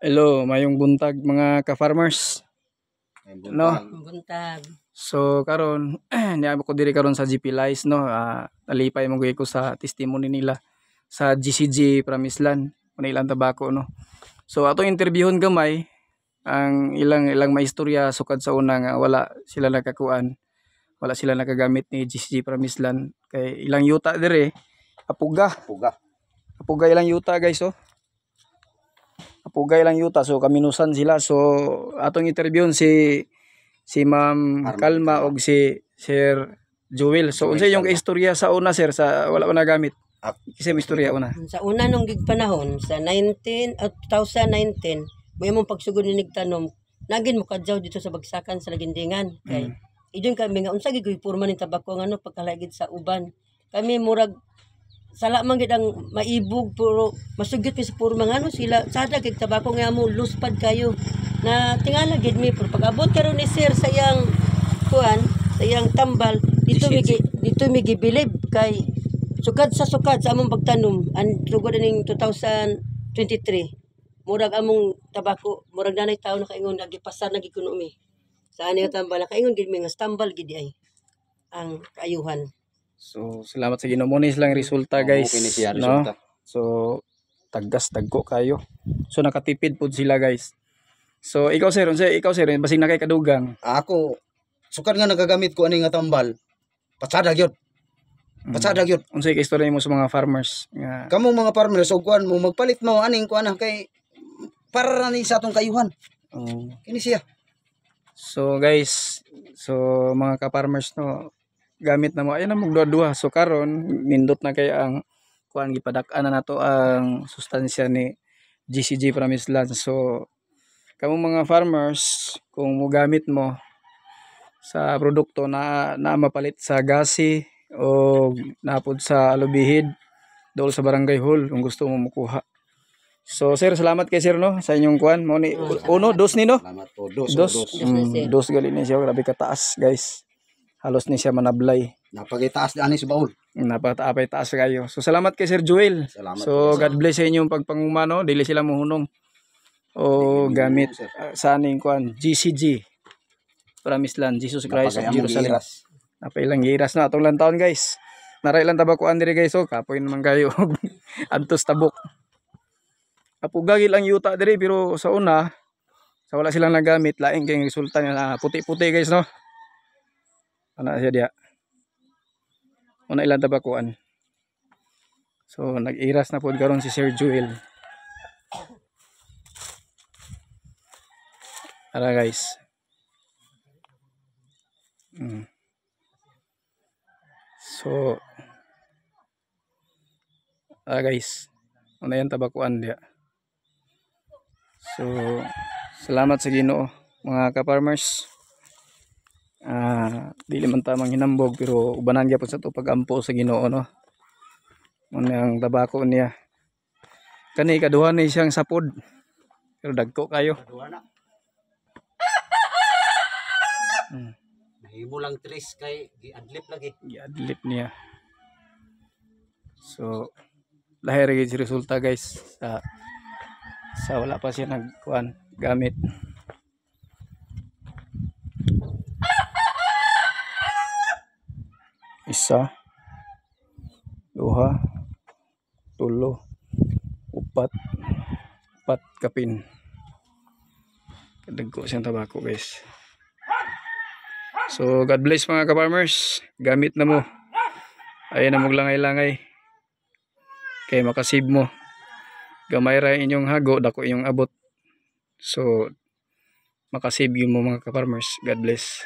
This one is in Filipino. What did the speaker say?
Hello, mayong buntag mga ka-farmers. No. Buntag. So karon niya ko diri karon sa GP Lies no. Nalipay mo ko sa testimony nila sa GCG Promised Land ilang tabako no. So atong interviewon gamay ang ilang maistorya sukad sa una nga wala sila nakakuan. Wala sila nakagamit ni GCG Promised Land kay ilang yuta dire apuga. Apuga ilang yuta guys oh. Apugay lang yuta so kaminusan sila so atong interviewon si Ma'am Kalma og si Sir Joel. So unsay yung istorya sa una sir sa wala na gamit? Kasi may istorya una. Sa una nung panahon sa 2019 may mong pagsugod ni nigtanom nagin mo kadyaw dito sa bagsakan sa Lagindingan kay idyon kami nga unsa gid porma ning tabako ngano pagkalagid sa uban. Kami murag sala man gid ang maibog puro masugit mi sa puro mga ano sila sada kay tabako nga mo luspad kayo na tingala gid mi pero pag-abot karon ni sir sa iyang kuan sa iyang tambal dito mi gibilib kay sukad sa among pagtanom ang tugod ning 2023 murag among tabako murag nanay tawo na kaingon nagipasar na gid kuno mi sa ani tambal na kaingon gid mi nga tambal gid ay ang kaayuhan. So salamat sa Ginoo mo ni silang resulta guys. No? So taggas dagko kayo. So nakatipid pud sila guys. So ikaw sir basig na kay kadugang. Ako sukad nga nagagamit ko ani nga tambal. Pasada gyud. Pasada gyud. Unsay istorya mo sa mga farmers nga Kamo mga farmers og kuan mo magpalit mo aning kuan kay para ni sa atong kayuhan. Kini siya. So guys, so mga ka-farmers no gamit na mo ayun na magduha-duha. So karon nindot na kay ang kuan gipadak-an na nato ang sustansya ni GCG Promised Land. So kamo mga farmers kung mo gamit mo sa produkto na mapalit sa gasi o napod sa alubihid dol sa barangay hall kung gusto mo makuha. So sir salamat kay sir no sa inyong kuan mo ni dos ni no. Salamat po. Dos. Dos gali ni siya grabe ka taas guys. Halos ni siya manablay. Napagitaas ani sa baul. Napataapay taas kayo. So salamat kay Sir Joel. Salamat so God bless sa inyong pagpangumano. Dili sila mohunong. O gamit sa aning kuan GCG Promised Land Jesus Christ of Jerusalem. Napailang giras na atong lang taon guys. Naray lang tabakuan diri guys so kapoy naman kayo. Antos tabok. Apugagil ang yuta diri pero sa una sa wala silang nagamit laing kay resulta nga puti-puti guys no. Ana siya dia. Una ilang tabakuan. So nag-iras na pod karon si Sir Joel. Ara guys. So guys. Una yan tabakuan dia. So salamat sa Ginoo mga ka-farmers. Dili man tamang hinambog pero ubanan gyapon sa to pagampo sa Ginoo no. Mo ang tabako niya. Kani kaduha ni siyang sapod. Pero dagko kayo. Mahimo lang tres kay giadlip lagi. Giadlip niya. So lahir gyud si resulta guys sa wala pa siya nagkuan gamit. Isa, duha, tulo, upat kapin. Kadagko siyang tabako guys. So God bless mga ka-farmers. Gamit na mo. Ayan na maglangay-langay. Kay makasib mo. Gamay ra inyong hago, dako inyong abot. So makasib yung mga ka-farmers. God bless.